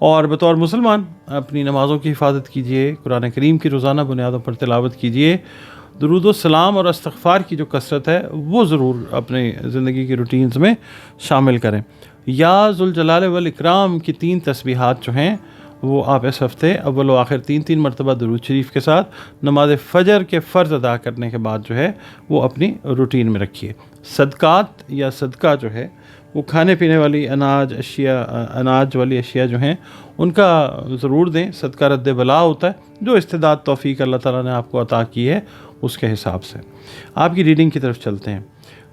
اور بطور مسلمان اپنی نمازوں کی حفاظت کیجیے، قرآن کریم کی روزانہ بنیادوں پر تلاوت کیجیے، درود و سلام اور استغفار کی جو کثرت ہے وہ ضرور اپنی زندگی کی روٹینز میں شامل کریں۔ یا ذوالجلال والاکرام کی 3 تسبیحات جو ہیں وہ آپ اس ہفتے اول و آخر 3 مرتبہ درود شریف کے ساتھ نماز فجر کے فرض ادا کرنے کے بعد جو ہے وہ اپنی روٹین میں رکھیے۔ صدقات یا صدقہ جو ہے وہ کھانے پینے والی اناج والی اشیاء جو ہیں ان کا ضرور دیں، صدقہ رد بلا ہوتا ہے، جو استعداد توفیق اللہ تعالیٰ نے آپ کو عطا کی ہے اس کے حساب سے۔ آپ کی ریڈنگ کی طرف چلتے ہیں۔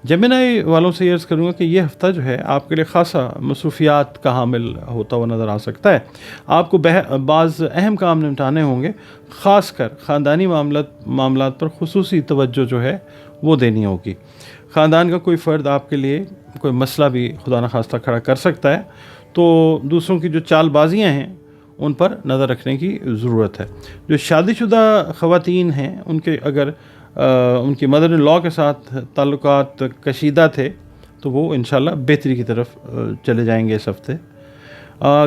جیمنائی والوں سے یہ عرض کروں گا کہ یہ ہفتہ جو ہے آپ کے لیے خاصا مصروفیات کا حامل ہوتا ہوا نظر آ سکتا ہے۔ آپ کو بعض اہم کام نمٹانے ہوں گے، خاص کر خاندانی معاملات پر خصوصی توجہ جو ہے وہ دینی ہوگی۔ خاندان کا کوئی فرد آپ کے لیے کوئی مسئلہ بھی خدا نخواستہ کھڑا کر سکتا ہے، تو دوسروں کی جو چال بازیاں ہیں ان پر نظر رکھنے کی ضرورت ہے۔ جو شادی شدہ خواتین ہیں ان کے اگر ان کی مدر ان لاء کے ساتھ تعلقات کشیدہ تھے تو وہ انشاءاللہ بہتری کی طرف چلے جائیں گے اس ہفتے۔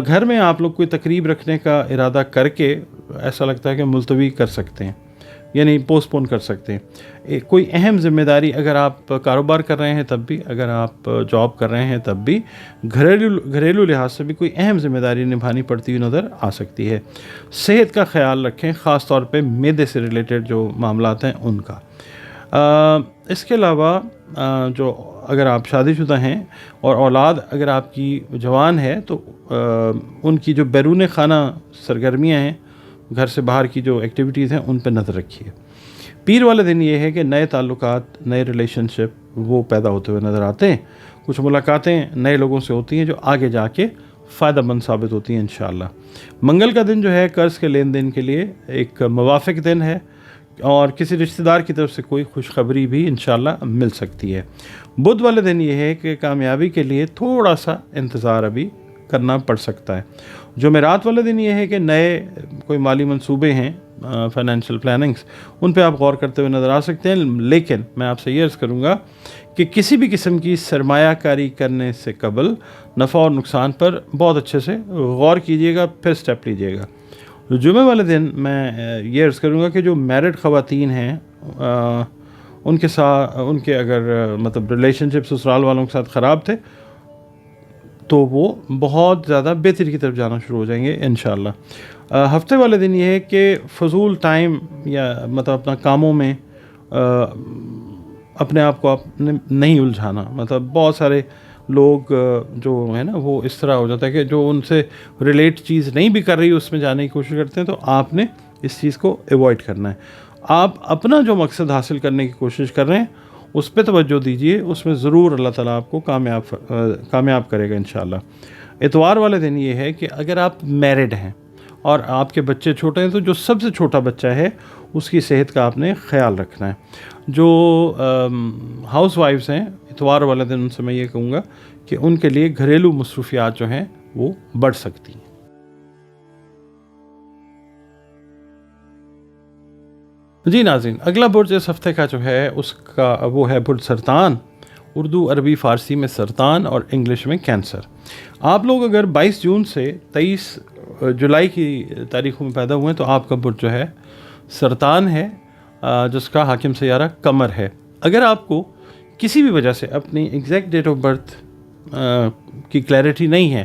گھر میں آپ لوگ کوئی تقریب رکھنے کا ارادہ کر کے ایسا لگتا ہے کہ ملتوی کر سکتے ہیں، یعنی پوسٹ پون کر سکتے ہیں۔ کوئی اہم ذمہ داری اگر آپ کاروبار کر رہے ہیں تب بھی، اگر آپ جاب کر رہے ہیں تب بھی، گھریلو لحاظ سے بھی کوئی اہم ذمہ داری نبھانی پڑتی ہوئی نظر آ سکتی ہے۔ صحت کا خیال رکھیں، خاص طور پہ معدے سے ریلیٹڈ جو معاملات ہیں ان کا۔ اس کے علاوہ جو اگر آپ شادی شدہ ہیں اور اولاد اگر آپ کی جوان ہے تو ان کی جو بیرون خانہ سرگرمیاں ہیں، گھر سے باہر کی جو ایکٹیویٹیز ہیں ان پہ نظر رکھیے۔ پیر والے دن یہ ہے کہ نئے تعلقات، نئے ریلیشن شپ وہ پیدا ہوتے ہوئے نظر آتے ہیں۔ کچھ ملاقاتیں نئے لوگوں سے ہوتی ہیں جو آگے جا کے فائدہ مند ثابت ہوتی ہیں انشاءاللہ۔ منگل کا دن جو ہے قرض کے لین دین کے لیے ایک موافق دن ہے، اور کسی رشتہ دار کی طرف سے کوئی خوشخبری بھی انشاءاللہ مل سکتی ہے۔ بدھ والے دن یہ ہے کہ کامیابی کے لیے تھوڑا سا انتظار ابھی کرنا پڑ سکتا ہے۔ جمعرات والے دن یہ ہے کہ نئے کوئی مالی منصوبے ہیں، فائنینشیل پلاننگز، ان پہ آپ غور کرتے ہوئے نظر آ سکتے ہیں، لیکن میں آپ سے یہ عرض کروں گا کہ کسی بھی قسم کی سرمایہ کاری کرنے سے قبل نفع اور نقصان پر بہت اچھے سے غور کیجیے گا، پھر سٹیپ لیجیے گا۔ جمعہ والے دن میں یہ عرض کروں گا کہ جو میرڈ خواتین ہیں ان کے ساتھ، ان کے اگر مطلب ریلیشن شپ سسرال والوں کے ساتھ خراب تھے تو وہ بہت زیادہ بہتری کی طرف جانا شروع ہو جائیں گے انشاءاللہ۔ ہفتے والے دن یہ ہے کہ فضول ٹائم یا مطلب اپنا کاموں میں اپنے آپ کو نہیں الجھانا۔ مطلب بہت سارے لوگ جو ہے نا وہ اس طرح ہو جاتا ہے کہ جو ان سے ریلیٹ چیز نہیں بھی کر رہی اس میں جانے کی کوشش کرتے ہیں، تو آپ نے اس چیز کو ایوائڈ کرنا ہے۔ آپ اپنا جو مقصد حاصل کرنے کی کوشش کر رہے ہیں اس پہ توجہ دیجیے، اس میں ضرور اللہ تعالیٰ آپ کو کامیاب کرے گا انشاءاللہ۔ اتوار والے دن یہ ہے کہ اگر آپ میرڈ ہیں اور آپ کے بچے چھوٹے ہیں تو جو سب سے چھوٹا بچہ ہے اس کی صحت کا آپ نے خیال رکھنا ہے۔ جو ہاؤس وائفز ہیں اتوار والے دن ان سے میں یہ کہوں گا کہ ان کے لیے گھریلو مصروفیات جو ہیں وہ بڑھ سکتی ہیں۔ جی ناظرین، اگلا برج اس ہفتے کا جو ہے اس کا وہ ہے برج سرطان، اردو عربی فارسی میں سرطان اور انگلش میں کینسر۔ آپ لوگ اگر 22 جون سے 23 جولائی کی تاریخوں میں پیدا ہوئے ہیں تو آپ کا برج جو ہے سرطان ہے، جس کا حاکم سیارہ قمر ہے۔ اگر آپ کو کسی بھی وجہ سے اپنی ایگزیکٹ ڈیٹ آف برتھ کی کلیئرٹی نہیں ہے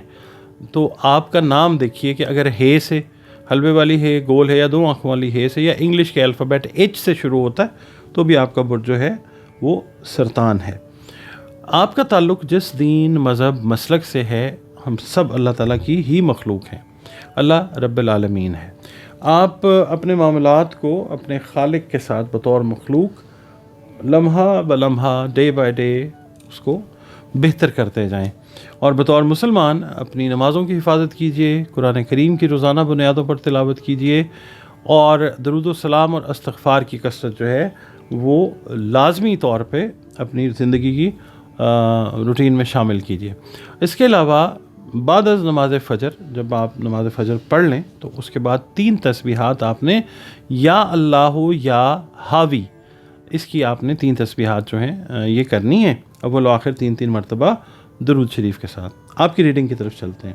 تو آپ کا نام دیکھیے کہ اگر ہے سے حلبے والی ہے، گول ہے، یا 2 آنکھوں والی ہے سے، یا انگلش کے الفابیٹ ایچ سے شروع ہوتا ہے تو بھی آپ کا برج جو ہے وہ سرطان ہے۔ آپ کا تعلق جس دین، مذہب، مسلک سے ہے، ہم سب اللہ تعالیٰ کی ہی مخلوق ہیں، اللہ رب العالمین ہے۔ آپ اپنے معاملات کو اپنے خالق کے ساتھ بطور مخلوق لمحہ بلمحہ، ڈے بائی ڈے اس کو بہتر کرتے جائیں، اور بطور مسلمان اپنی نمازوں کی حفاظت کیجیے، قرآن کریم کی روزانہ بنیادوں پر تلاوت کیجیے، اور درود و سلام اور استغفار کی کثرت جو ہے وہ لازمی طور پہ اپنی زندگی کی روٹین میں شامل کیجیے۔ اس کے علاوہ بعد از نماز فجر، جب آپ نماز فجر پڑھ لیں تو اس کے بعد 3 تسبیحات آپ نے یا اللہ یا حاوی، اس کی آپ نے 3 تسبیحات جو ہیں یہ کرنی ہے اول و آخر 3 مرتبہ درود شریف کے ساتھ۔ آپ کی ریڈنگ کی طرف چلتے ہیں۔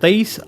23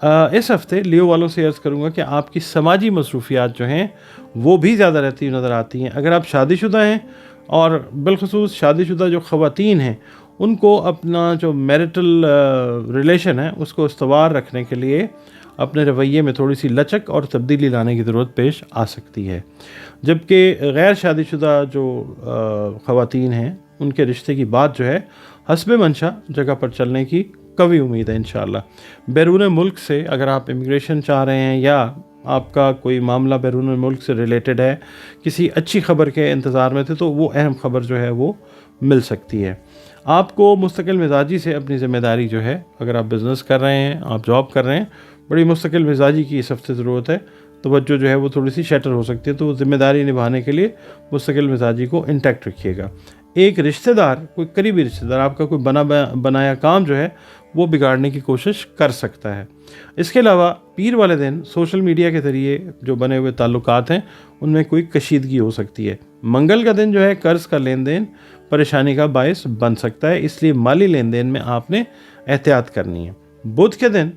اس ہفتے لیو والوں سے عرض کروں گا کہ آپ کی سماجی مصروفیات جو ہیں وہ بھی زیادہ رہتی نظر آتی ہیں. اگر آپ شادی شدہ ہیں اور بالخصوص شادی شدہ جو خواتین ہیں ان کو اپنا جو میرٹل ریلیشن ہے اس کو استوار رکھنے کے لیے اپنے رویے میں تھوڑی سی لچک اور تبدیلی لانے کی ضرورت پیش آ سکتی ہے. جبکہ غیر شادی شدہ جو خواتین ہیں ان کے رشتے کی بات جو ہے حسب منشا جگہ پر چلنے کی قوی امید ہے انشاءاللہ. بیرون ملک سے اگر آپ امیگریشن چاہ رہے ہیں یا آپ کا کوئی معاملہ بیرون ملک سے ریلیٹڈ ہے، کسی اچھی خبر کے انتظار میں تھے، تو وہ اہم خبر جو ہے وہ مل سکتی ہے. آپ کو مستقل مزاجی سے اپنی ذمہ داری جو ہے، اگر آپ بزنس کر رہے ہیں، آپ جاب کر رہے ہیں، بڑی مستقل مزاجی کی اس ہفتے ضرورت ہے. توجہ جو ہے وہ تھوڑی سی شیٹر ہو سکتی ہے، تو ذمہ داری نبھانے کے لیے مستقل مزاجی کو انٹیکٹ رکھیے گا. ایک رشتہ دار، کوئی قریبی رشتہ دار آپ کا کوئی بنایا کام جو ہے وہ بگاڑنے کی کوشش کر سکتا ہے. اس کے علاوہ پیر والے دن سوشل میڈیا کے ذریعے جو بنے ہوئے تعلقات ہیں ان میں کوئی کشیدگی ہو سکتی ہے. منگل کا دن جو ہے قرض کا لین دین پریشانی کا باعث بن سکتا ہے، اس لیے مالی لین دین میں آپ نے احتیاط کرنی ہے. بدھ کے دن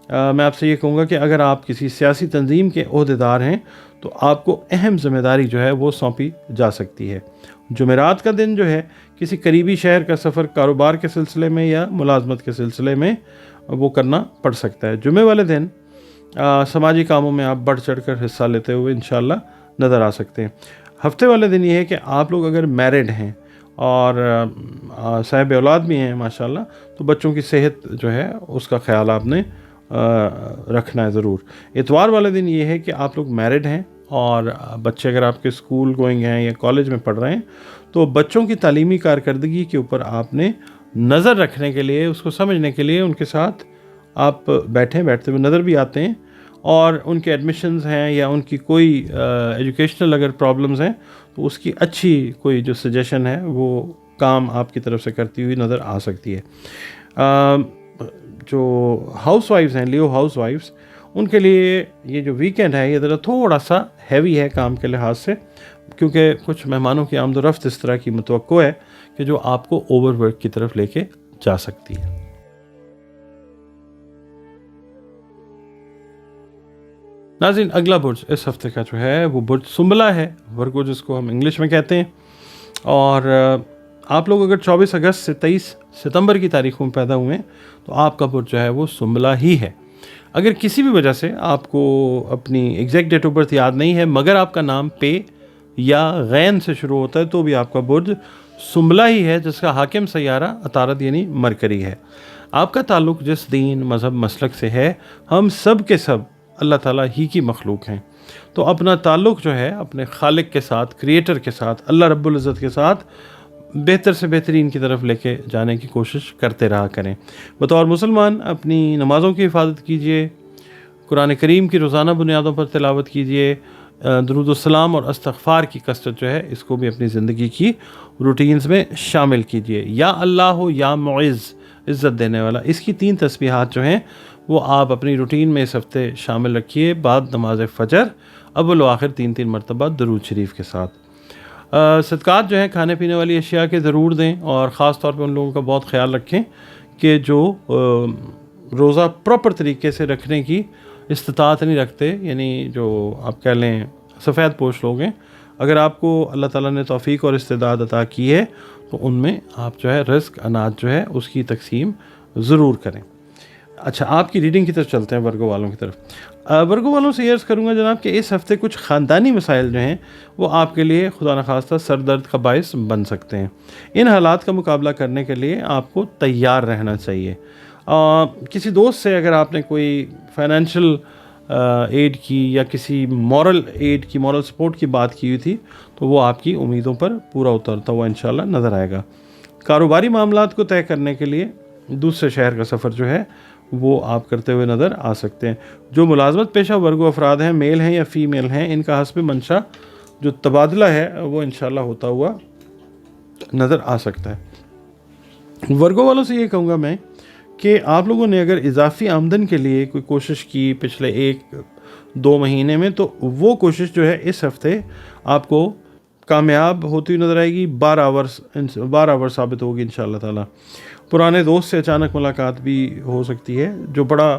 میں آپ سے یہ کہوں گا کہ اگر آپ کسی سیاسی تنظیم کے عہدیدار ہیں تو آپ کو اہم ذمہ داری جو ہے وہ سونپی جا سکتی ہے. جمعرات کا دن جو ہے کسی قریبی شہر کا سفر کاروبار کے سلسلے میں یا ملازمت کے سلسلے میں وہ کرنا پڑ سکتا ہے. جمعے والے دن سماجی کاموں میں آپ بڑھ چڑھ کر حصہ لیتے ہوئے انشاءاللہ نظر آ سکتے ہیں. ہفتے والے دن یہ ہے کہ آپ لوگ اگر میرڈ ہیں اور صاحب اولاد بھی ہیں ماشاءاللہ، تو بچوں کی صحت جو ہے اس کا خیال آپ نے رکھنا ہے ضرور. اتوار والے دن یہ ہے کہ آپ لوگ میرڈ ہیں اور بچے اگر آپ کے اسکول گوئنگ ہیں یا کالج میں پڑھ رہے ہیں تو بچوں کی تعلیمی کارکردگی کے اوپر آپ نے نظر رکھنے کے لیے، اس کو سمجھنے کے لیے ان کے ساتھ آپ بیٹھتے ہوئے نظر بھی آتے ہیں، اور ان کے ایڈمیشنز ہیں یا ان کی کوئی ایجوکیشنل اگر پرابلمز ہیں تو اس کی اچھی کوئی جو سجیشن ہے وہ کام آپ کی طرف سے کرتی ہوئی نظر آ سکتی ہے. جو ہاؤس وائفز ہیں، لیو ہاؤس وائفز، ان کے لیے یہ جو ویکینڈ ہے یہ ذرا تھوڑا سا ہیوی ہے کام کے لحاظ سے، کیونکہ کچھ مہمانوں کی آمد و رفت اس طرح کی متوقع ہے کہ جو آپ کو اوور ورک کی طرف لے کے جا سکتی ہے. ناظرین، اگلا برج اس ہفتے کا جو ہے وہ برج سنبلا ہے، ورگو جس کو ہم انگلش میں کہتے ہیں. اور آپ لوگ اگر 24 اگست سے 23 ستمبر کی تاریخوں میں پیدا ہوئے ہیں تو آپ کا برج جو ہے وہ سنبلا ہی ہے. اگر کسی بھی وجہ سے آپ کو اپنی ایگزیکٹ ڈیٹ آف برتھ یاد نہیں ہے مگر آپ کا نام پے یا غین سے شروع ہوتا ہے تو بھی آپ کا برج سنبلا ہی ہے، جس کا حاکم سیارہ عطارد یعنی مرکری ہے. آپ کا تعلق جس دین، مذہب، مسلک سے ہے، ہم سب کے سب اللہ تعالیٰ ہی کی مخلوق ہیں، تو اپنا تعلق جو ہے اپنے خالق کے ساتھ، کریٹر کے ساتھ، اللہ رب العزت کے ساتھ بہتر سے بہترین کی طرف لے کے جانے کی کوشش کرتے رہا کریں. بطور مسلمان اپنی نمازوں کی حفاظت کیجیے، قرآن کریم کی روزانہ بنیادوں پر تلاوت کیجیے، درود السلام اور استغفار کی کثرت جو ہے اس کو بھی اپنی زندگی کی روٹینز میں شامل کیجیے. یا اللہ ہو یا معز، عزت دینے والا، اس کی 3 تسبیحات جو ہیں وہ آپ اپنی روٹین میں اس ہفتے شامل رکھیے بعد نماز فجر، اول و آخر 3 مرتبہ درود شریف کے ساتھ. صدقات جو ہیں کھانے پینے والی اشیاء کے ضرور دیں، اور خاص طور پہ ان لوگوں کا بہت خیال رکھیں کہ جو روزہ پراپر طریقے سے رکھنے کی استطاعت نہیں رکھتے، یعنی جو آپ کہہ لیں سفید پوش لوگ ہیں. اگر آپ کو اللہ تعالیٰ نے توفیق اور استعداد عطا کی ہے تو ان میں آپ جو ہے رزق، اناج جو ہے اس کی تقسیم ضرور کریں. اچھا، آپ کی ریڈنگ کی طرف چلتے ہیں، ورگو والوں کی طرف. ورگو والوں سے یہ عرض کروں گا جناب کہ اس ہفتے کچھ خاندانی مسائل جو ہیں وہ آپ کے لیے خدا نخواستہ سر درد کا باعث بن سکتے ہیں. ان حالات کا مقابلہ کرنے کے لیے آپ کو تیار رہنا چاہیے. کسی دوست سے اگر آپ نے کوئی فائنینشیل ایڈ کی یا کسی مورل ایڈ کی، مورل سپورٹ کی بات کی ہوئی تھی تو وہ آپ کی امیدوں پر پورا اترتا ہوا انشاءاللہ نظر آئے گا. کاروباری معاملات کو طے کرنے کے لیے دوسرے شہر کا سفر جو ہے وہ آپ کرتے ہوئے نظر آ سکتے ہیں. جو ملازمت پیشہ ورگو افراد ہیں، میل ہیں یا فیمیل ہیں، ان کا حسب منشا جو تبادلہ ہے وہ انشاءاللہ ہوتا ہوا نظر آ سکتا ہے. ورگو والوں سے یہ کہوں گا میں کہ آپ لوگوں نے اگر اضافی آمدن کے لیے کوئی کوشش کی پچھلے 1-2 مہینے میں تو وہ کوشش جو ہے اس ہفتے آپ کو کامیاب ہوتی ہوئی نظر آئے گی. 12 آور ثابت ہوگی انشاءاللہ تعالی. پرانے دوست سے اچانک ملاقات بھی ہو سکتی ہے جو بڑا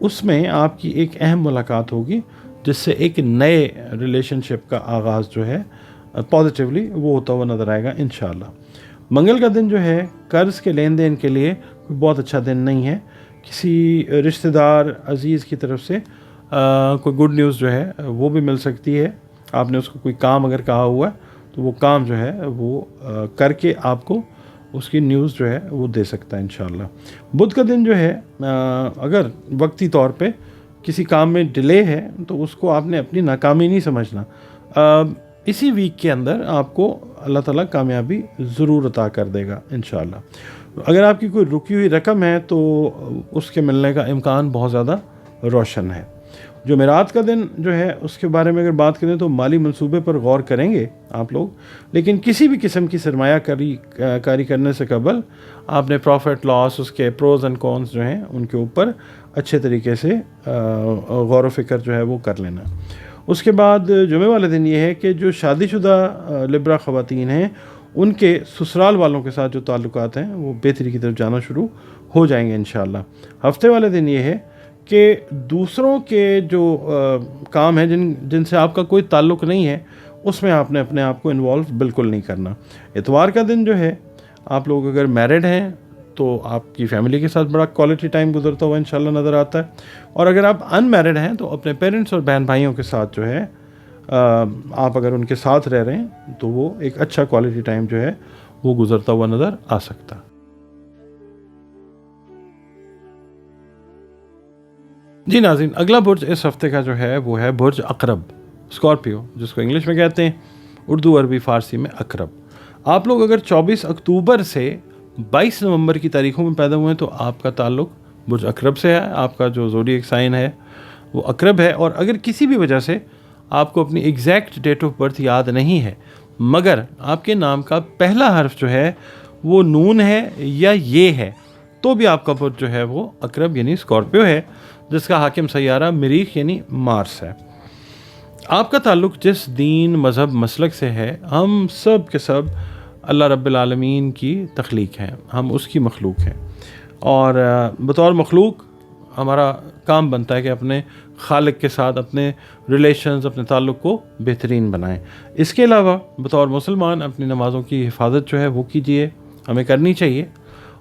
اس میں آپ کی ایک اہم ملاقات ہوگی جس سے ایک نئے ریلیشن شپ کا آغاز جو ہے پازیٹیولی وہ ہوتا ہوا نظر آئے گا انشاءاللہ۔ منگل کا دن جو ہے قرض کے لین دین کے لیے بہت اچھا دن نہیں ہے۔ کسی رشتہ دار عزیز کی طرف سے کوئی گڈ نیوز جو ہے وہ بھی مل سکتی ہے۔ آپ نے اس کو کوئی کام اگر کہا ہوا ہے تو وہ کام جو ہے وہ کر کے آپ کو اس کی نیوز جو ہے وہ دے سکتا ہے انشاءاللہ۔ بدھ کا دن جو ہے اگر وقتی طور پہ کسی کام میں ڈیلے ہے تو اس کو آپ نے اپنی ناکامی نہیں سمجھنا۔ اسی ویک کے اندر آپ کو اللہ تعالیٰ کامیابی ضرور عطا کر دے گا انشاءاللہ۔ اگر آپ کی کوئی رکی ہوئی رقم ہے تو اس کے ملنے کا امکان بہت زیادہ روشن ہے۔ جمعرات کا دن جو ہے اس کے بارے میں اگر بات کریں تو مالی منصوبے پر غور کریں گے آپ لوگ، لیکن کسی بھی قسم کی سرمایہ کاری کرنے سے قبل آپ نے پروفٹ لاس، اس کے پروز اینڈ کونس جو ہیں ان کے اوپر اچھے طریقے سے غور و فکر جو ہے وہ کر لینا۔ اس کے بعد جمعے والے دن یہ ہے کہ جو شادی شدہ لبرا خواتین ہیں ان کے سسرال والوں کے ساتھ جو تعلقات ہیں وہ بہتری کی طرف جانا شروع ہو جائیں گے انشاءاللہ۔ ہفتے والے دن یہ ہے کہ دوسروں کے جو کام ہیں جن سے آپ کا کوئی تعلق نہیں ہے اس میں آپ نے اپنے آپ کو انوالو بالکل نہیں کرنا۔ اتوار کا دن جو ہے آپ لوگ اگر میرڈ ہیں تو آپ کی فیملی کے ساتھ بڑا کوالٹی ٹائم گزرتا ہوا انشاءاللہ نظر آتا ہے، اور اگر آپ ان میرڈ ہیں تو اپنے پیرنٹس اور بہن بھائیوں کے ساتھ جو ہے آپ اگر ان کے ساتھ رہ رہے ہیں تو وہ ایک اچھا کوالٹی ٹائم جو ہے وہ گزرتا ہوا نظر آ سکتا ہے۔ جی ناظرین، اگلا برج اس ہفتے کا جو ہے وہ ہے برج عقرب، اسکارپیو، جس کو انگلش میں کہتے ہیں، اردو عربی فارسی میں عقرب۔ آپ لوگ اگر 24 اکتوبر سے 22 نومبر کی تاریخوں میں پیدا ہوئے ہیں تو آپ کا تعلق برج عقرب سے ہے، آپ کا جو زوڈیک سائن ہے وہ عقرب ہے، اور اگر کسی بھی وجہ سے آپ کو اپنی ایگزیکٹ ڈیٹ آف برتھ یاد نہیں ہے مگر آپ کے نام کا پہلا حرف جو ہے وہ نون ہے یا یہ ہے تو بھی آپ کا برج جو ہے وہ عقرب یعنی اسکارپیو ہے، جس کا حاکم سیارہ مریخ یعنی مارس ہے۔ آپ کا تعلق جس دین، مذہب، مسلک سے ہے، ہم سب کے سب اللہ رب العالمین کی تخلیق ہیں، ہم اس کی مخلوق ہیں، اور بطور مخلوق ہمارا کام بنتا ہے کہ اپنے خالق کے ساتھ اپنے ریلیشنز، اپنے تعلق کو بہترین بنائیں۔ اس کے علاوہ بطور مسلمان اپنی نمازوں کی حفاظت جو ہے وہ کیجیے، ہمیں کرنی چاہیے،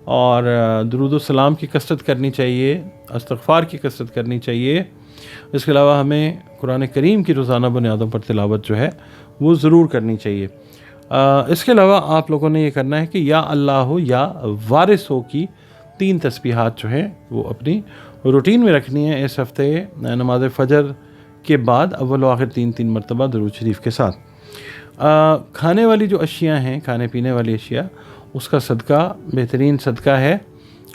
اور درود و سلام کی کثرت کرنی چاہیے، استغفار کی کثرت کرنی چاہیے۔ اس کے علاوہ ہمیں قرآن کریم کی روزانہ بنیادوں پر تلاوت جو ہے وہ ضرور کرنی چاہیے۔ اس کے علاوہ آپ لوگوں نے یہ کرنا ہے کہ یا اللہ ہو یا وارث ہو کی 3 تسبیحات جو ہیں وہ اپنی روٹین میں رکھنی ہے اس ہفتے نماز فجر کے بعد اول و آخر 3 مرتبہ درود شریف کے ساتھ۔ کھانے والی جو اشیاء ہیں، کھانے پینے والی اشیاء، اس کا صدقہ بہترین صدقہ ہے،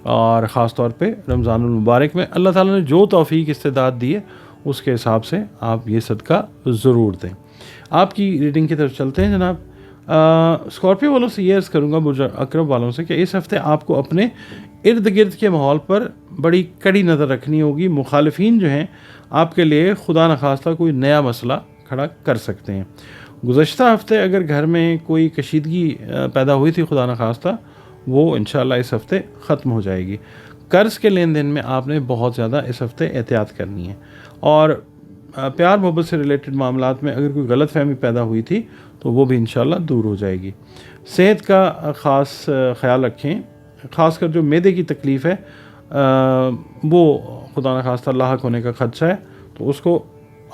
اور خاص طور پہ رمضان المبارک میں اللہ تعالیٰ نے جو توفیق استعداد دی ہے اس کے حساب سے آپ یہ صدقہ ضرور دیں۔ آپ کی ریڈنگ کی طرف چلتے ہیں جناب۔ اسکارپیو والوں سے یہ عرض کروں گا، برج عقرب والوں سے، کہ اس ہفتے آپ کو اپنے ارد گرد کے ماحول پر بڑی کڑی نظر رکھنی ہوگی۔ مخالفین جو ہیں آپ کے لیے خدا نخواستہ کوئی نیا مسئلہ کھڑا کر سکتے ہیں۔ گزشتہ ہفتے اگر گھر میں کوئی کشیدگی پیدا ہوئی تھی خدا نخواستہ، وہ انشاءاللہ اس ہفتے ختم ہو جائے گی۔ قرض کے لین دین میں آپ نے بہت زیادہ اس ہفتے احتیاط کرنی ہے، اور پیار محبت سے ریلیٹڈ معاملات میں اگر کوئی غلط فہمی پیدا ہوئی تھی تو وہ بھی انشاءاللہ دور ہو جائے گی۔ صحت کا خاص خیال رکھیں، خاص کر جو معدے کی تکلیف ہے وہ خدا نخواستہ لاحق ہونے کا خدشہ ہے، تو اس کو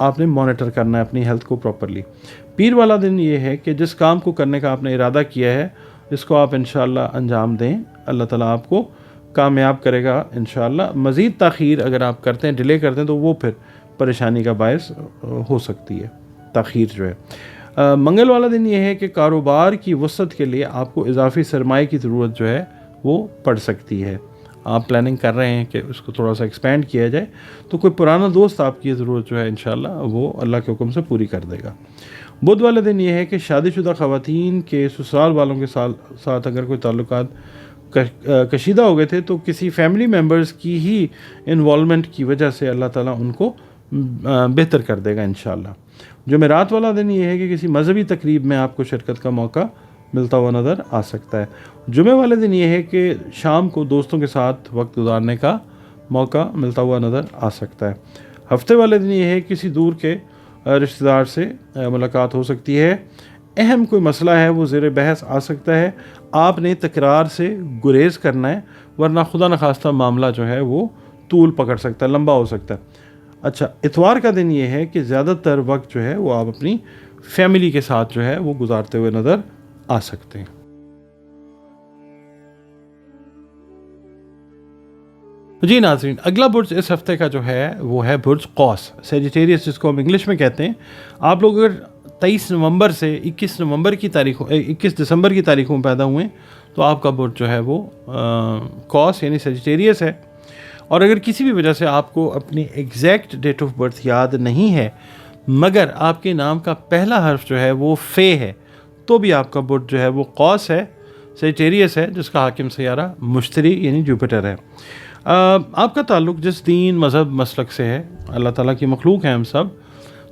آپ نے مانیٹر کرنا ہے اپنی ہیلتھ کو پراپرلی۔ پیر والا دن یہ ہے کہ جس کام کو کرنے کا آپ نے ارادہ کیا ہے اس کو آپ انشاءاللہ انجام دیں، اللہ تعالیٰ آپ کو کامیاب کرے گا انشاءاللہ۔ مزید تاخیر اگر آپ کرتے ہیں، ڈیلے کرتے ہیں، تو وہ پھر پریشانی کا باعث ہو سکتی ہے تاخیر جو ہے۔ منگل والا دن یہ ہے کہ کاروبار کی وسعت کے لیے آپ کو اضافی سرمائے کی ضرورت جو ہے وہ پڑ سکتی ہے۔ آپ پلاننگ کر رہے ہیں کہ اس کو تھوڑا سا ایکسپینڈ کیا جائے تو کوئی پرانا دوست آپ کی ضرورت جو ہے انشاءاللہ وہ اللہ کے حکم سے پوری کر دے گا۔ بدھ والے دن یہ ہے کہ شادی شدہ خواتین کے سسرال والوں کے ساتھ اگر کوئی تعلقات کشیدہ ہو گئے تھے تو کسی فیملی ممبرز کی ہی انوالومنٹ کی وجہ سے اللہ تعالیٰ ان کو بہتر کر دے گا انشاءاللہ۔ جمعرات والا دن یہ ہے کہ کسی مذہبی تقریب میں آپ کو شرکت کا موقع ملتا ہوا نظر آ سکتا ہے۔ جمعے والے دن یہ ہے کہ شام کو دوستوں کے ساتھ وقت گزارنے کا موقع ملتا ہوا نظر آ سکتا ہے۔ ہفتے والے دن یہ ہے کسی دور کے رشتہ دار سے ملاقات ہو سکتی ہے، اہم کوئی مسئلہ ہے وہ زیر بحث آ سکتا ہے، آپ نے تکرار سے گریز کرنا ہے، ورنہ خدا نخواستہ معاملہ جو ہے وہ طول پکڑ سکتا ہے، لمبا ہو سکتا ہے۔ اچھا، اتوار کا دن یہ ہے کہ زیادہ تر وقت جو ہے وہ آپ اپنی فیملی کے ساتھ جو ہے وہ گزارتے ہوئے نظر آ سکتے ہیں۔ جی ناظرین، اگلا برج اس ہفتے کا جو ہے وہ ہے برج قوس، سیجیٹیریس جس کو ہم انگلش میں کہتے ہیں۔ آپ لوگ اگر 23 نومبر سے 21 دسمبر کی تاریخوں میں پیدا ہوئے تو آپ کا برج جو ہے وہ قوس یعنی سیجیٹیریس ہے۔ اور اگر کسی بھی وجہ سے آپ کو اپنی ایگزیکٹ ڈیٹ آف برتھ یاد نہیں ہے مگر آپ کے نام کا پہلا حرف جو ہے وہ فے ہے تو بھی آپ کا برج جو ہے وہ قوس ہے، سیجیٹیریس ہے، جس کا حاکم سیارہ مشتری یعنی جوپیٹر ہے۔ آپ کا تعلق جس دین مذہب مسلک سے ہے، اللہ تعالیٰ کی مخلوق ہیں ہم سب،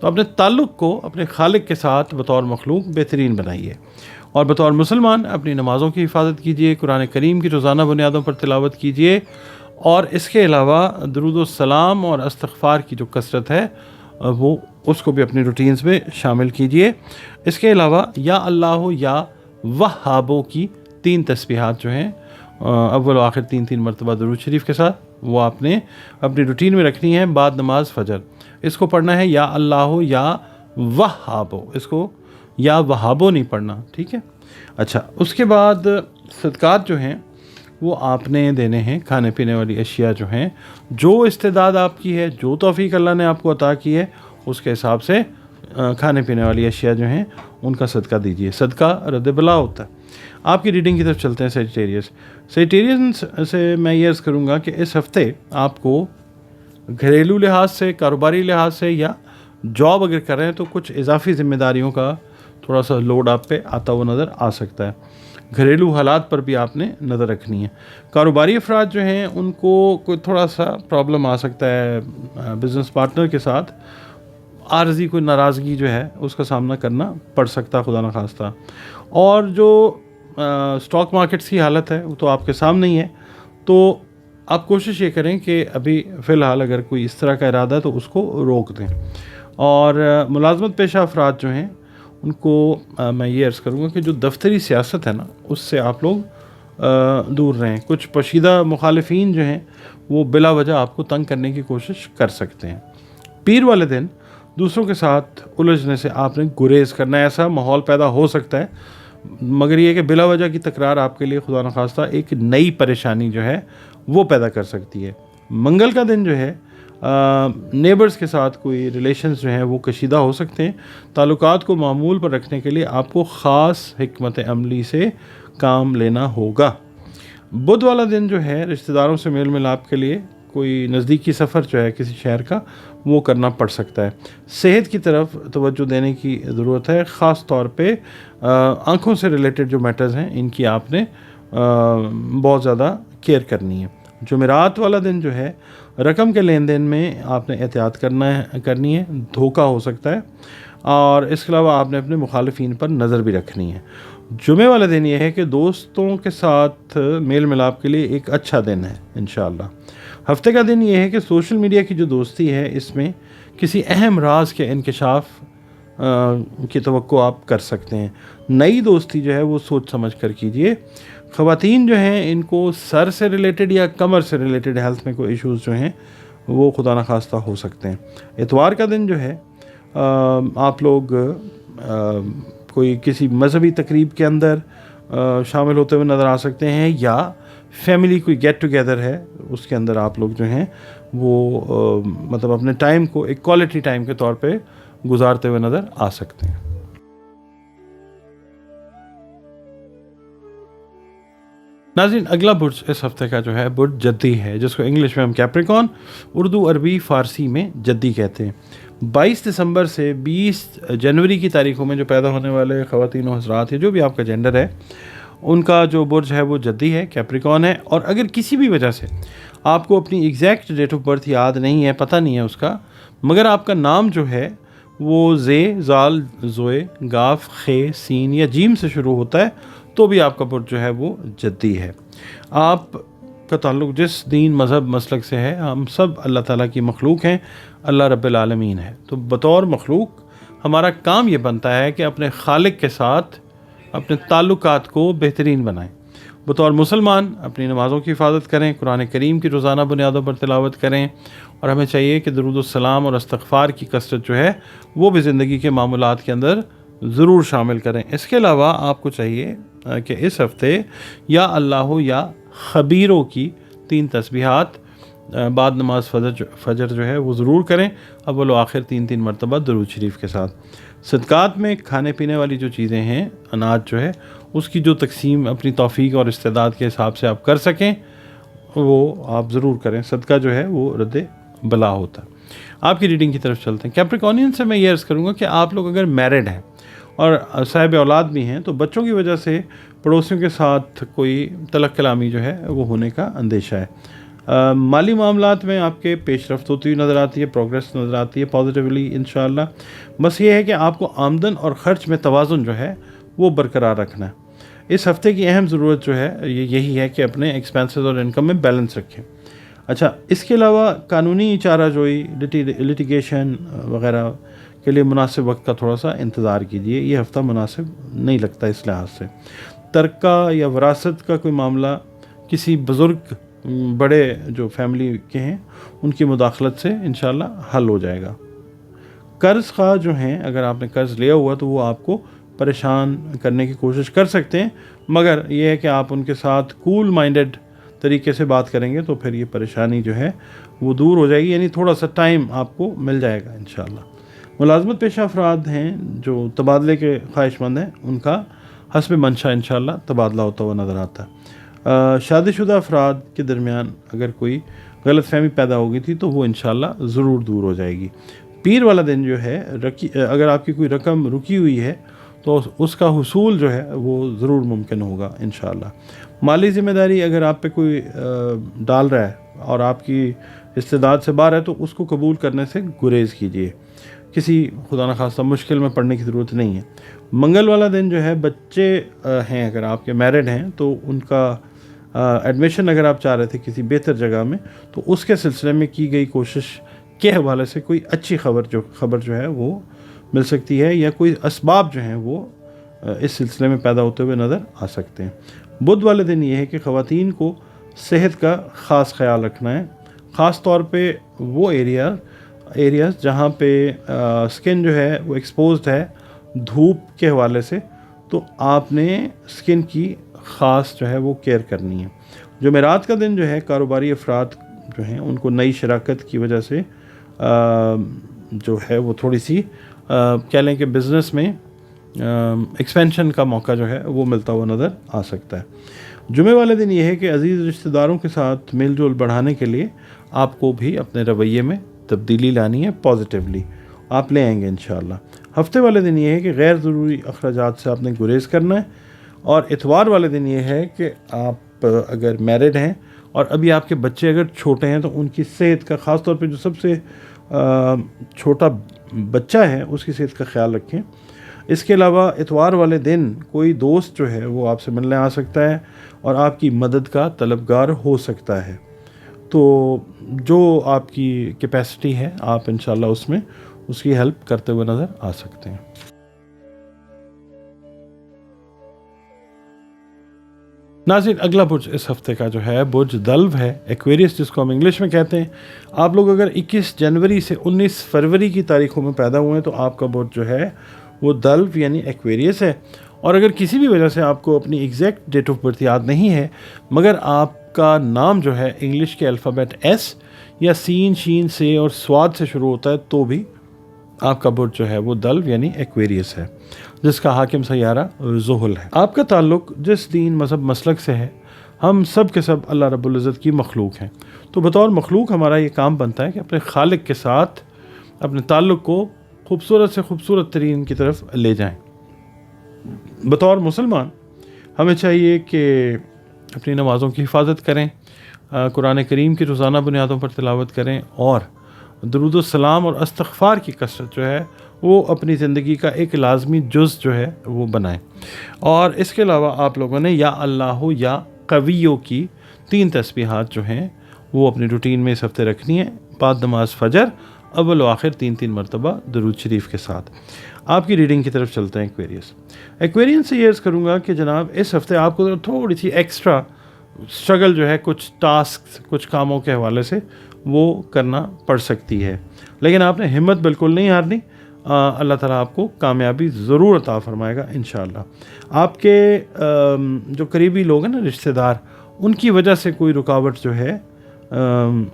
تو اپنے تعلق کو اپنے خالق کے ساتھ بطور مخلوق بہترین بنائیے، اور بطور مسلمان اپنی نمازوں کی حفاظت کیجیے، قرآن کریم کی روزانہ بنیادوں پر تلاوت کیجیے، اور اس کے علاوہ درود و سلام اور استغفار کی جو کثرت ہے وہ اس کو بھی اپنی روٹینز میں شامل کیجیے۔ اس کے علاوہ یا اللہ یا وہابوں کی 3 تسبیحات جو ہیں اول و آخر 3 مرتبہ درود شریف کے ساتھ، وہ آپ نے اپنی روٹین میں رکھنی ہے بعد نماز فجر۔ اس کو پڑھنا ہے یا اللہ یا وہابو، اس کو یا وہابو نہیں پڑھنا، ٹھیک ہے۔ اچھا، اس کے بعد صدقات جو ہیں وہ آپ نے دینے ہیں، کھانے پینے والی اشیاء جو ہیں، جو استعداد آپ کی ہے، جو توفیق اللہ نے آپ کو عطا کی ہے اس کے حساب سے کھانے پینے والی اشیاء جو ہیں ان کا صدقہ دیجیے، صدقہ رد بلا ہوتا ہے۔ آپ کی ریڈنگ کی طرف چلتے ہیں سیجیٹیریس سے میں یہ عرض کروں گا کہ اس ہفتے آپ کو گھریلو لحاظ سے، کاروباری لحاظ سے یا جاب اگر کر رہے ہیں تو کچھ اضافی ذمہ داریوں کا تھوڑا سا لوڈ آپ پہ آتا ہوا نظر آ سکتا ہے، گھریلو حالات پر بھی آپ نے نظر رکھنی ہے۔ کاروباری افراد جو ہیں ان کو کوئی تھوڑا سا پرابلم آ سکتا ہے، بزنس پارٹنر کے ساتھ عارضی کوئی ناراضگی جو ہے اس کا سامنا کرنا پڑ سکتا ہے خدا نخواستہ۔ اور جو اسٹاک مارکیٹس کی حالت ہے وہ تو آپ کے سامنے ہی ہے، تو آپ کوشش یہ کریں کہ ابھی فی الحال اگر کوئی اس طرح کا ارادہ ہے تو اس کو روک دیں۔ اور ملازمت پیشہ افراد جو ہیں ان کو میں یہ عرض کروں گا کہ جو دفتری سیاست ہے نا اس سے آپ لوگ دور رہیں۔ کچھ پوشیدہ مخالفین جو ہیں وہ بلا وجہ آپ کو تنگ کرنے کی کوشش کر سکتے ہیں۔ پیر والے دن دوسروں کے ساتھ الجھنے سے آپ نے گریز کرنا ہے، ایسا ماحول پیدا ہو سکتا ہے مگر یہ کہ بلا وجہ کی تکرار آپ کے لیے خدا نخواستہ ایک نئی پریشانی جو ہے وہ پیدا کر سکتی ہے۔ منگل کا دن جو ہے نیبرز کے ساتھ کوئی ریلیشنز جو ہیں وہ کشیدہ ہو سکتے ہیں، تعلقات کو معمول پر رکھنے کے لیے آپ کو خاص حکمت عملی سے کام لینا ہوگا۔ بدھ والا دن جو ہے رشتہ داروں سے میل ملاپ کے لیے کوئی نزدیکی سفر جو ہے کسی شہر کا وہ کرنا پڑ سکتا ہے۔ صحت کی طرف توجہ دینے کی ضرورت ہے، خاص طور پہ آنکھوں سے ریلیٹڈ جو میٹرز ہیں ان کی آپ نے بہت زیادہ کیئر کرنی ہے۔ جمعرات والا دن جو ہے رقم کے لین دین میں آپ نے احتیاط کرنی ہے، دھوکہ ہو سکتا ہے، اور اس کے علاوہ آپ نے اپنے مخالفین پر نظر بھی رکھنی ہے۔ جمعے والا دن یہ ہے کہ دوستوں کے ساتھ میل ملاپ کے لیے ایک اچھا دن ہے انشاءاللہ۔ ہفتے کا دن یہ ہے کہ سوشل میڈیا کی جو دوستی ہے اس میں کسی اہم راز کے انکشاف کی توقع آپ کر سکتے ہیں۔ نئی دوستی جو ہے وہ سوچ سمجھ کر کیجیے۔ خواتین جو ہیں ان کو سر سے ریلیٹڈ یا کمر سے ریلیٹڈ ہیلتھ میں کوئی ایشوز جو ہیں وہ خدا نخواستہ ہو سکتے ہیں۔ اتوار کا دن جو ہے آپ لوگ کوئی کسی مذہبی تقریب کے اندر شامل ہوتے ہوئے نظر آ سکتے ہیں، یا فیملی کوئی گیٹ ٹوگیدر ہے اس کے اندر آپ لوگ جو ہیں وہ مطلب اپنے ٹائم کو ایک کوالٹی ٹائم کے طور پہ گزارتے ہوئے نظر آ سکتے ہیں۔ ناظرین، اگلا برج اس ہفتے کا جو ہے برج جدی ہے، جس کو انگلش میں ہم کیپریکون، اردو عربی فارسی میں جدی کہتے ہیں۔ 22 دسمبر سے 20 جنوری کی تاریخوں میں جو پیدا ہونے والے خواتین و حضرات ہیں، جو بھی آپ کا جینڈر ہے، ان کا جو برج ہے وہ جدی ہے، کیپریکون ہے۔ اور اگر کسی بھی وجہ سے آپ کو اپنی ایگزیکٹ ڈیٹ آف برتھ یاد نہیں ہے، پتہ نہیں ہے اس کا، مگر آپ کا نام جو ہے وہ زے، زال، زوئے، گاف، خے، سین یا جیم سے شروع ہوتا ہے تو بھی آپ کا برج جو ہے وہ جدی ہے۔ آپ کا تعلق جس دین مذہب مسلک سے ہے، ہم سب اللہ تعالیٰ کی مخلوق ہیں، اللہ رب العالمین ہے، تو بطور مخلوق ہمارا کام یہ بنتا ہے کہ اپنے خالق کے ساتھ اپنے تعلقات کو بہترین بنائیں۔ بطور مسلمان اپنی نمازوں کی حفاظت کریں، قرآن کریم کی روزانہ بنیادوں پر تلاوت کریں، اور ہمیں چاہیے کہ درود السلام اور استغفار کی کثرت جو ہے وہ بھی زندگی کے معمولات کے اندر ضرور شامل کریں۔ اس کے علاوہ آپ کو چاہیے کہ اس ہفتے یا اللہ یا خبیروں کی 3 تسبیحات بعد نماز فجر جو ہے وہ ضرور کریں، اول و آخر 3 مرتبہ درود شریف کے ساتھ۔ صدقات میں کھانے پینے والی جو چیزیں ہیں، اناج جو ہے اس کی جو تقسیم اپنی توفیق اور استعداد کے حساب سے آپ کر سکیں وہ آپ ضرور کریں، صدقہ جو ہے وہ رد بلا ہوتا ہے۔ آپ کی ریڈنگ کی طرف چلتے ہیں۔ کیپریکونین سے میں یہ عرض کروں گا کہ آپ لوگ اگر میرڈ ہیں اور صاحب اولاد بھی ہیں تو بچوں کی وجہ سے پڑوسیوں کے ساتھ کوئی تلق کلامی جو ہے وہ ہونے کا اندیشہ ہے۔ مالی معاملات میں آپ کے پیش رفت ہوتی ہوئی نظر آتی ہے، پروگریس نظر آتی ہے پازیٹیولی انشاءاللہ۔ بس یہ ہے کہ آپ کو آمدن اور خرچ میں توازن جو ہے وہ برقرار رکھنا ہے۔ اس ہفتے کی اہم ضرورت جو ہے یہی ہے کہ اپنے ایکسپینسز اور انکم میں بیلنس رکھیں۔ اچھا، اس کے علاوہ قانونی چارہ جوئی، لٹیگیشن وغیرہ کے لیے مناسب وقت کا تھوڑا سا انتظار کیجیے، یہ ہفتہ مناسب نہیں لگتا اس لحاظ سے۔ ترکہ یا وراثت کا کوئی معاملہ کسی بزرگ بڑے جو فیملی کے ہیں ان کی مداخلت سے انشاءاللہ حل ہو جائے گا۔ قرض خواہ جو ہیں، اگر آپ نے قرض لیا ہوا تو وہ آپ کو پریشان کرنے کی کوشش کر سکتے ہیں، مگر یہ ہے کہ آپ ان کے ساتھ کول مائنڈڈ طریقے سے بات کریں گے تو پھر یہ پریشانی جو ہے وہ دور ہو جائے گی، یعنی تھوڑا سا ٹائم آپ کو مل جائے گا انشاءاللہ۔ ملازمت پیشہ افراد ہیں جو تبادلے کے خواہش مند ہیں، ان کا حسب منشا انشاءاللہ تبادلہ ہوتا ہوا نظر آتا ہے۔ شادی شدہ افراد کے درمیان اگر کوئی غلط فہمی پیدا ہوگی تھی تو وہ انشاءاللہ ضرور دور ہو جائے گی۔ پیر والا دن جو ہے اگر آپ کی کوئی رقم رکی ہوئی ہے تو اس کا حصول جو ہے وہ ضرور ممکن ہوگا انشاءاللہ۔ مالی ذمہ داری اگر آپ پہ کوئی ڈال رہا ہے اور آپ کی استعداد سے باہر ہے تو اس کو قبول کرنے سے گریز کیجیے، کسی خدا نخواستہ مشکل میں پڑنے کی ضرورت نہیں ہے۔ منگل والا دن جو ہے بچے ہیں اگر آپ کے میرڈ ہیں تو ان کا ایڈمیشن اگر آپ چاہ رہے تھے کسی بہتر جگہ میں تو اس کے سلسلے میں کی گئی کوشش کے حوالے سے کوئی اچھی خبر جو ہے وہ مل سکتی ہے، یا کوئی اسباب جو ہیں وہ اس سلسلے میں پیدا ہوتے ہوئے نظر آ سکتے ہیں۔ بدھ والے دن یہ ہے کہ خواتین کو صحت کا خاص خیال رکھنا ہے، خاص طور پہ وہ ایریاز جہاں پہ سکن جو ہے وہ ایکسپوزڈ ہے دھوپ کے حوالے سے، تو آپ نے سکن کی خاص جو ہے وہ کیئر کرنی ہے۔ جمعرات کا دن جو ہے کاروباری افراد جو ہیں ان کو نئی شراکت کی وجہ سے جو ہے وہ تھوڑی سی کہہ لیں کہ بزنس میں ایکسپینشن کا موقع جو ہے وہ ملتا ہوا نظر آ سکتا ہے۔ جمعے والے دن یہ ہے کہ عزیز رشتہ داروں کے ساتھ میل جول بڑھانے کے لیے آپ کو بھی اپنے رویے میں تبدیلی لانی ہے، پازیٹیولی آپ لے آئیں گے انشاءاللہ۔ ہفتے والے دن یہ ہے کہ غیر ضروری اخراجات سے آپ نے گریز کرنا ہے، اور اتوار والے دن یہ ہے کہ آپ اگر میرڈ ہیں اور ابھی آپ کے بچے اگر چھوٹے ہیں تو ان کی صحت کا، خاص طور پہ جو سب سے چھوٹا بچہ ہے اس کی صحت کا خیال رکھیں۔ اس کے علاوہ اتوار والے دن کوئی دوست جو ہے وہ آپ سے ملنے آ سکتا ہے اور آپ کی مدد کا طلبگار ہو سکتا ہے، تو جو آپ کی کیپیسٹی ہے آپ انشاءاللہ اس میں اس کی ہیلپ کرتے ہوئے نظر آ سکتے ہیں۔ ناظرین، اگلا برج اس ہفتے کا جو ہے برج دلو ہے، ایکویریس جس کو ہم انگلش میں کہتے ہیں۔ آپ لوگ اگر 21 جنوری سے 19 فروری کی تاریخوں میں پیدا ہوئے ہیں تو آپ کا برج جو ہے وہ دلو یعنی ایکویریس ہے، اور اگر کسی بھی وجہ سے آپ کو اپنی ایگزیکٹ ڈیٹ آف برتھ یاد نہیں ہے مگر آپ کا نام جو ہے انگلش کے الفابیٹ ایس یا سین شین سے اور سواد سے شروع ہوتا ہے تو بھی آپ کا برج جو ہے وہ دلو یعنی ایکویریس ہے، جس کا حاکم سیارہ زحل ہے۔ آپ کا تعلق جس دین مذہب مسلک سے ہے، ہم سب کے سب اللہ رب العزت کی مخلوق ہیں، تو بطور مخلوق ہمارا یہ کام بنتا ہے کہ اپنے خالق کے ساتھ اپنے تعلق کو خوبصورت سے خوبصورت ترین کی طرف لے جائیں۔ بطور مسلمان ہمیں چاہیے کہ اپنی نمازوں کی حفاظت کریں، قرآن کریم کی روزانہ بنیادوں پر تلاوت کریں، اور درود السلام اور استغفار کی کثرت جو ہے وہ اپنی زندگی کا ایک لازمی جز جو ہے وہ بنائیں۔ اور اس کے علاوہ آپ لوگوں نے یا اللہ یا قویوں کی 3 تسبیحات جو ہیں وہ اپنی روٹین میں اس ہفتے رکھنی ہے، بعد نماز فجر اول و آخر 3 مرتبہ درود شریف کے ساتھ۔ آپ کی ریڈنگ کی طرف چلتے ہیں ایکویرینس سے یہ عرض کروں گا کہ جناب اس ہفتے آپ کو تھوڑی سی ایکسٹرا اسٹرگل جو ہے کچھ ٹاسک کچھ کاموں کے حوالے سے وہ کرنا پڑ سکتی ہے، لیکن آپ نے ہمت بالکل نہیں ہارنی، اللہ تعالیٰ آپ کو کامیابی ضرور عطا فرمائے گا انشاءاللہ۔ آپ کے جو قریبی لوگ ہیں نا رشتہ دار، ان کی وجہ سے کوئی رکاوٹ جو ہے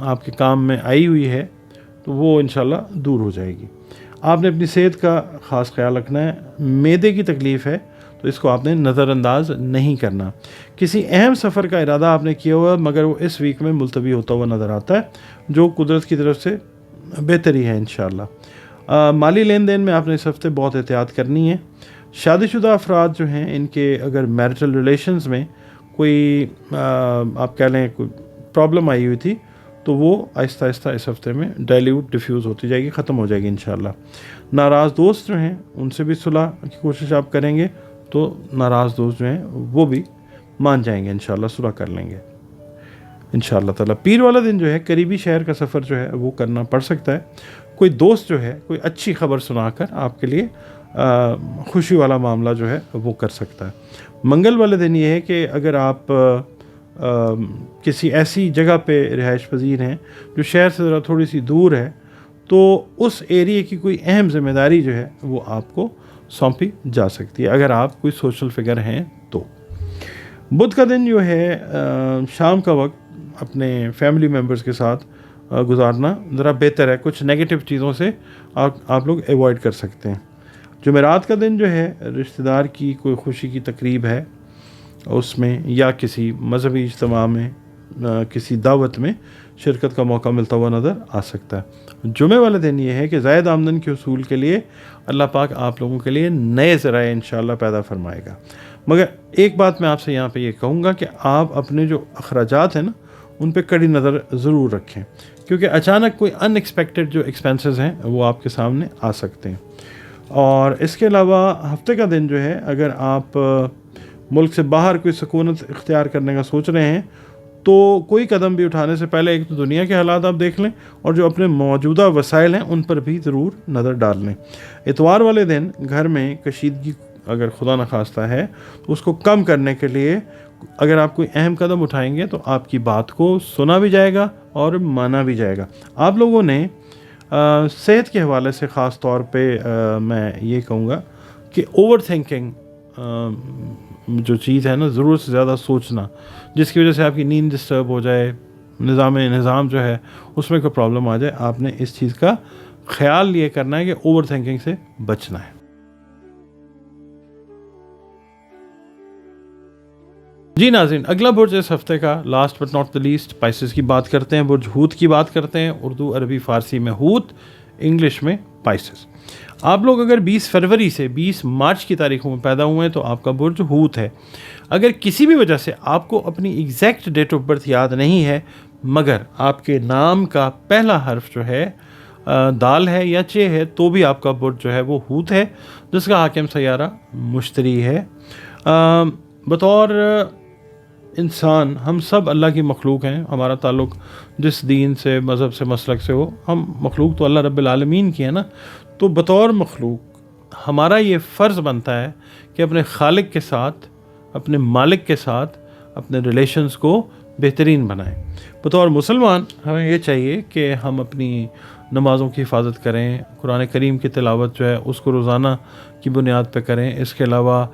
آپ کے کام میں آئی ہوئی ہے تو وہ انشاءاللہ دور ہو جائے گی۔ آپ نے اپنی صحت کا خاص خیال رکھنا ہے، معدے کی تکلیف ہے تو اس کو آپ نے نظر انداز نہیں کرنا۔ کسی اہم سفر کا ارادہ آپ نے کیا ہوا مگر وہ اس ویک میں ملتوی ہوتا ہوا نظر آتا ہے، جو قدرت کی طرف سے بہتری ہے انشاءاللہ۔ مالی لین دین میں آپ نے اس ہفتے بہت احتیاط کرنی ہے۔ شادی شدہ افراد جو ہیں ان کے اگر میرٹل ریلیشنز میں کوئی آپ کہہ لیں کوئی پرابلم آئی ہوئی تھی تو وہ آہستہ آہستہ اس ہفتے میں ڈائلیوٹ ڈیفیوز ہوتی جائے گی، ختم ہو جائے گی انشاءاللہ۔ ناراض دوست جو ہیں ان سے بھی صلح کی کوشش آپ کریں گے تو ناراض دوست جو ہیں وہ بھی مان جائیں گے انشاءاللہ، صلح کر لیں گے انشاءاللہ تعالیٰ۔ پیر والا دن جو ہے قریبی شہر کا سفر جو ہے وہ کرنا پڑ سکتا ہے، کوئی دوست جو ہے کوئی اچھی خبر سنا کر آپ کے لیے خوشی والا معاملہ جو ہے وہ کر سکتا ہے۔ منگل والے دن یہ ہے کہ اگر آپ کسی ایسی جگہ پہ رہائش پذیر ہیں جو شہر سے ذرا تھوڑی سی دور ہے تو اس ایریے کی کوئی اہم ذمہ داری جو ہے وہ آپ کو سونپی جا سکتی ہے اگر آپ کوئی سوشل فگر ہیں تو۔ بدھ کا دن جو ہے شام کا وقت اپنے فیملی ممبرز کے ساتھ گزارنا ذرا بہتر ہے، کچھ نیگیٹو چیزوں سے آپ لوگ ایوائڈ کر سکتے ہیں۔ جمعرات کا دن جو ہے رشتہ دار کی کوئی خوشی کی تقریب ہے اس میں یا کسی مذہبی اجتماع میں کسی دعوت میں شرکت کا موقع ملتا ہوا نظر آ سکتا ہے۔ جمعے والے دن یہ ہے کہ زائد آمدن کے حصول کے لیے اللہ پاک آپ لوگوں کے لیے نئے ذرائع انشاءاللہ پیدا فرمائے گا، مگر ایک بات میں آپ سے یہاں پہ یہ کہوں گا کہ آپ اپنے جو اخراجات ہیں نا ان پہ کڑی نظر ضرور رکھیں، کیونکہ اچانک کوئی ان ایکسپیکٹڈ جو ایکسپینسز ہیں وہ آپ کے سامنے آ سکتے ہیں۔ اور اس کے علاوہ ہفتے کا دن جو ہے اگر آپ ملک سے باہر کوئی سکونت اختیار کرنے کا سوچ رہے ہیں تو کوئی قدم بھی اٹھانے سے پہلے ایک تو دنیا کے حالات آپ دیکھ لیں اور جو اپنے موجودہ وسائل ہیں ان پر بھی ضرور نظر ڈال لیں۔ اتوار والے دن گھر میں کشیدگی اگر خدا نخواستہ ہے تو اس کو کم کرنے کے لیے اگر آپ کوئی اہم قدم اٹھائیں گے تو آپ کی بات کو سنا بھی جائے گا اور مانا بھی جائے گا۔ آپ لوگوں نے صحت کے حوالے سے خاص طور پہ میں یہ کہوں گا کہ اوور تھنکنگ جو چیز ہے نا، ضرورت سے زیادہ سوچنا جس کی وجہ سے آپ کی نیند ڈسٹرب ہو جائے، نظام جو ہے اس میں کوئی پرابلم آ جائے، آپ نے اس چیز کا خیال یہ کرنا ہے کہ اوور تھنکنگ سے بچنا ہے۔ جی ناظرین، اگلا برج اس ہفتے کا last but not the least pieces کی بات کرتے ہیں، برج ہوت کی بات کرتے ہیں، اردو عربی فارسی میں ہوت، انگلش میں پائسز۔ آپ لوگ اگر 20 فروری سے 20 مارچ کی تاریخوں میں پیدا ہوئے ہیں تو آپ کا برج ہوت ہے۔ اگر کسی بھی وجہ سے آپ کو اپنی ایگزیکٹ ڈیٹ آف برتھ یاد نہیں ہے مگر آپ کے نام کا پہلا حرف جو ہے دال ہے یا چے ہے تو بھی آپ کا برج جو ہے وہ ہوت ہے، جس کا حاکم سیارہ مشتری ہے۔ بطور انسان ہم سب اللہ کی مخلوق ہیں، ہمارا تعلق جس دین سے مذہب سے مسلک سے ہو، ہم مخلوق تو اللہ رب العالمین کی ہے نا، تو بطور مخلوق ہمارا یہ فرض بنتا ہے کہ اپنے خالق کے ساتھ اپنے مالک کے ساتھ اپنے ریلیشنز کو بہترین بنائیں۔ بطور مسلمان ہمیں یہ چاہیے کہ ہم اپنی نمازوں کی حفاظت کریں، قرآن کریم کی تلاوت جو ہے اس کو روزانہ کی بنیاد پہ کریں، اس کے علاوہ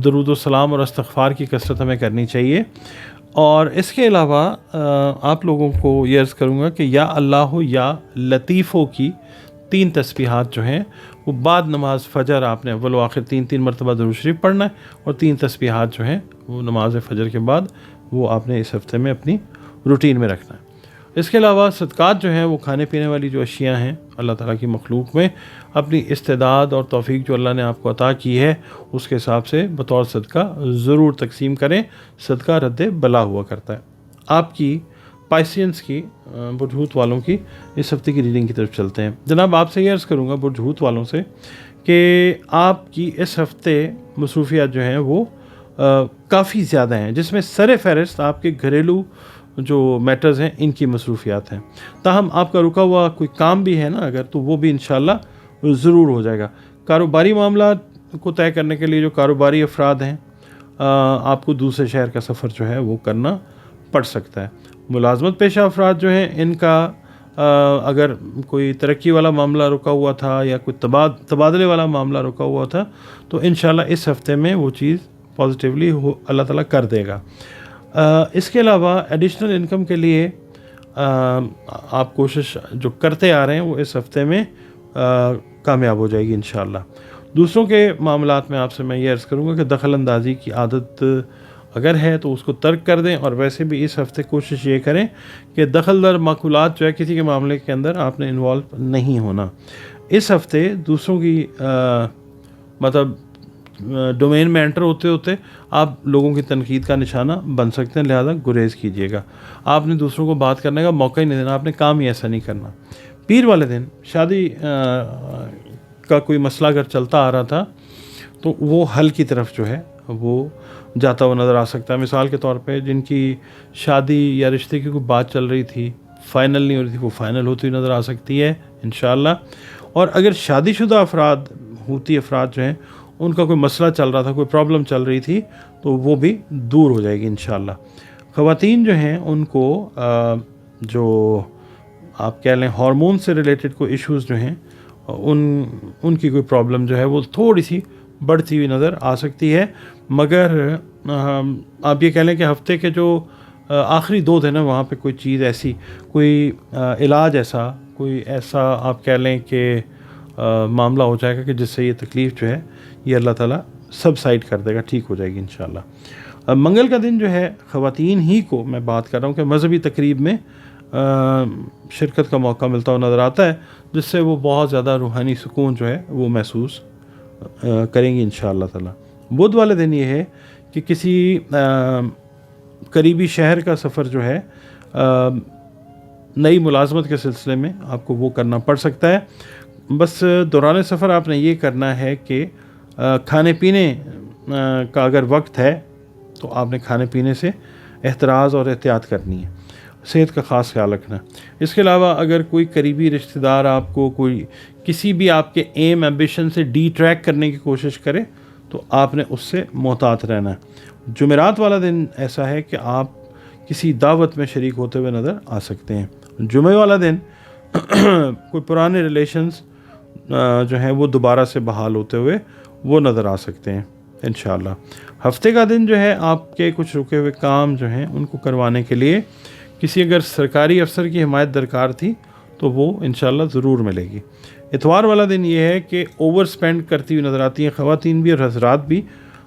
درود و سلام اور استغفار کی کثرت ہمیں کرنی چاہیے۔ اور اس کے علاوہ آپ لوگوں کو یہ عرض کروں گا کہ یا اللہ ہو یا لطیفوں کی 3 تسبیحات جو ہیں وہ بعد نماز فجر آپ نے اول و آخر 3 مرتبہ درود شریف پڑھنا ہے، اور 3 تسبیحات جو ہیں وہ نماز فجر کے بعد وہ آپ نے اس ہفتے میں اپنی روٹین میں رکھنا ہے۔ اس کے علاوہ صدقات جو ہیں وہ کھانے پینے والی جو اشیاء ہیں اللہ تعالیٰ کی مخلوق میں اپنی استعداد اور توفیق جو اللہ نے آپ کو عطا کی ہے اس کے حساب سے بطور صدقہ ضرور تقسیم کریں، صدقہ رد بلا ہوا کرتا ہے۔ آپ کی پائسینس کی برج ہوت والوں کی اس ہفتے کی ریڈنگ کی طرف چلتے ہیں۔ جناب آپ سے یہ عرض کروں گا برج ہوت والوں سے کہ آپ کی اس ہفتے مصروفیات جو ہیں وہ کافی زیادہ ہیں، جس میں سر فہرست آپ کے گھریلو جو میٹرز ہیں ان کی مصروفیات ہیں. تاہم آپ کا رکا ہوا کوئی کام بھی ہے نا اگر، تو وہ بھی انشاءاللہ ضرور ہو جائے گا. کاروباری معاملات کو طے کرنے کے لیے جو کاروباری افراد ہیں آپ کو دوسرے شہر کا سفر جو ہے وہ کرنا پڑ سکتا ہے. ملازمت پیشہ افراد جو ہیں ان کا اگر کوئی ترقی والا معاملہ رکا ہوا تھا یا کوئی تبادلے والا معاملہ رکا ہوا تھا تو انشاءاللہ اس ہفتے میں وہ چیز پازیٹیولی اللہ تعالیٰ کر دے گا. اس کے علاوہ ایڈیشنل انکم کے لیے آپ کوشش جو کرتے آ رہے ہیں وہ اس ہفتے میں کامیاب ہو جائے گی انشاءاللہ. دوسروں کے معاملات میں آپ سے میں یہ عرض کروں گا کہ دخل اندازی کی عادت اگر ہے تو اس کو ترک کر دیں، اور ویسے بھی اس ہفتے کوشش یہ کریں کہ دخل در معقولات جو ہے کسی کے معاملے کے اندر آپ نے انوالو نہیں ہونا. اس ہفتے دوسروں کی مطلب ڈومین میں انٹر ہوتے ہوتے آپ لوگوں کی تنقید کا نشانہ بن سکتے ہیں، لہذا گریز کیجیے گا. آپ نے دوسروں کو بات کرنے کا موقع ہی نہیں دینا، آپ نے کام ہی ایسا نہیں کرنا. پیر والے دن شادی کا کوئی مسئلہ اگر چلتا آ رہا تھا تو وہ حل کی طرف جو ہے وہ جاتا ہوا نظر آ سکتا ہے. مثال کے طور پہ جن کی شادی یا رشتے کی کوئی بات چل رہی تھی، فائنل نہیں ہو رہی تھی، وہ فائنل ہوتی ہوئی نظر آ سکتی ہے انشاءاللہ. اور اگر شادی شدہ افراد جو ہیں ان کا کوئی مسئلہ چل رہا تھا، کوئی پرابلم چل رہی تھی، تو وہ بھی دور ہو جائے گی انشاءاللہ. خواتین جو ہیں ان کو جو آپ کہہ لیں ہارمون سے ریلیٹڈ کوئی ایشوز جو ہیں ان کی کوئی پرابلم جو ہے وہ تھوڑی سی بڑھتی ہوئی نظر آ سکتی ہے. مگر آپ یہ کہہ لیں کہ ہفتے کے جو آخری 2 دن ہیں وہاں پہ کوئی چیز ایسی، کوئی علاج ایسا، کوئی ایسا آپ کہہ لیں کہ معاملہ ہو جائے گا کہ جس سے یہ تکلیف جو ہے یہ اللہ تعالیٰ سب سائڈ کر دے گا، ٹھیک ہو جائے گی انشاءاللہ. منگل کا دن جو ہے خواتین ہی کو میں بات کر رہا ہوں کہ مذہبی تقریب میں شرکت کا موقع ملتا ہوا نظر آتا ہے، جس سے وہ بہت زیادہ روحانی سکون جو ہے وہ محسوس کریں گی انشاءاللہ تعالیٰ. بدھ والے دن یہ ہے کہ کسی قریبی شہر کا سفر جو ہے نئی ملازمت کے سلسلے میں آپ کو وہ کرنا پڑ سکتا ہے. بس دوران سفر آپ نے یہ کرنا ہے کہ کھانے پینے کا اگر وقت ہے تو آپ نے کھانے پینے سے احتراز اور احتیاط کرنی ہے، صحت کا خاص خیال رکھنا. اس کے علاوہ اگر کوئی قریبی رشتہ دار آپ کو کوئی کسی بھی آپ کے ایم ایمبیشن سے ڈی ٹریک کرنے کی کوشش کرے تو آپ نے اس سے محتاط رہنا ہے. جمعرات والا دن ایسا ہے کہ آپ کسی دعوت میں شریک ہوتے ہوئے نظر آ سکتے ہیں. جمعہ والا دن کوئی پرانے ریلیشنز جو ہیں وہ دوبارہ سے بحال ہوتے ہوئے وہ نظر آ سکتے ہیں انشاءاللہ. ہفتے کا دن جو ہے آپ کے کچھ رکے ہوئے کام جو ہیں ان کو کروانے کے لیے کسی اگر سرکاری افسر کی حمایت درکار تھی تو وہ انشاءاللہ ضرور ملے گی. اتوار والا دن یہ ہے کہ اوور سپینڈ کرتی ہوئی نظر آتی ہیں خواتین بھی اور حضرات بھی،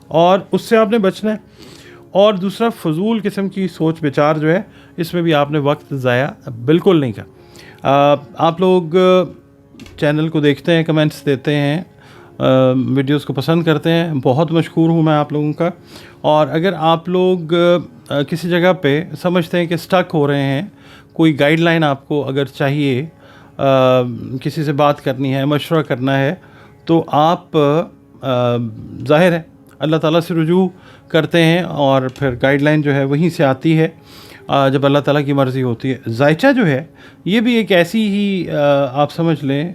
اور اس سے آپ نے بچنا ہے. اور دوسرا فضول قسم کی سوچ بچار جو ہے اس میں بھی آپ نے وقت ضائع بالکل نہیں کرنا. آپ لوگ چینل کو دیکھتے ہیں، کمنٹس دیتے ہیں، ویڈیوز کو پسند کرتے ہیں، بہت مشکور ہوں میں آپ لوگوں کا. اور اگر آپ لوگ کسی جگہ پہ سمجھتے ہیں کہ سٹک ہو رہے ہیں، کوئی گائیڈ لائن آپ کو اگر چاہیے، کسی سے بات کرنی ہے، مشورہ کرنا ہے، تو آپ ظاہر ہے اللہ تعالیٰ سے رجوع کرتے ہیں اور پھر گائیڈ لائن جو ہے وہیں سے آتی ہے جب اللہ تعالیٰ کی مرضی ہوتی ہے. ذائچہ جو ہے یہ بھی ایک ایسی ہی آپ سمجھ لیں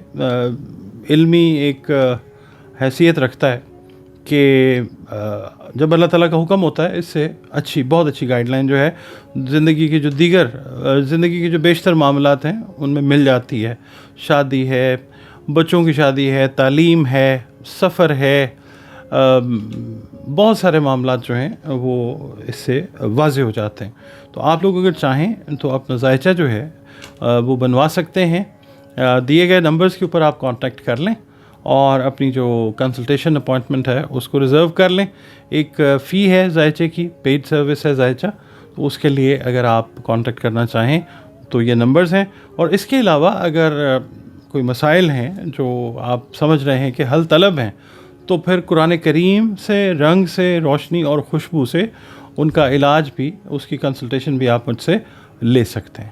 علمی ایک حیثیت رکھتا ہے کہ جب اللہ تعالیٰ کا حکم ہوتا ہے اس سے بہت اچھی گائیڈ لائن جو ہے زندگی کی جو بیشتر معاملات ہیں ان میں مل جاتی ہے. شادی ہے، بچوں کی شادی ہے، تعلیم ہے، سفر ہے، بہت سارے معاملات جو ہیں وہ اس سے واضح ہو جاتے ہیں. تو آپ لوگ اگر چاہیں تو اپنا ذائچہ جو ہے وہ بنوا سکتے ہیں. دیے گئے نمبرز کے اوپر آپ کانٹیکٹ کر لیں اور اپنی جو کنسلٹیشن اپوائنٹمنٹ ہے اس کو ریزرو کر لیں. ایک فی ہے ذائچے کی، پیڈ سروس ہے ذائچہ، تو اس کے لیے اگر آپ کانٹیکٹ کرنا چاہیں تو یہ نمبرز ہیں. اور اس کے علاوہ اگر کوئی مسائل ہیں جو آپ سمجھ رہے ہیں کہ حل طلب ہیں تو پھر قرآن کریم سے، رنگ سے، روشنی اور خوشبو سے ان کا علاج بھی، اس کی کنسلٹیشن بھی آپ مجھ سے لے سکتے ہیں.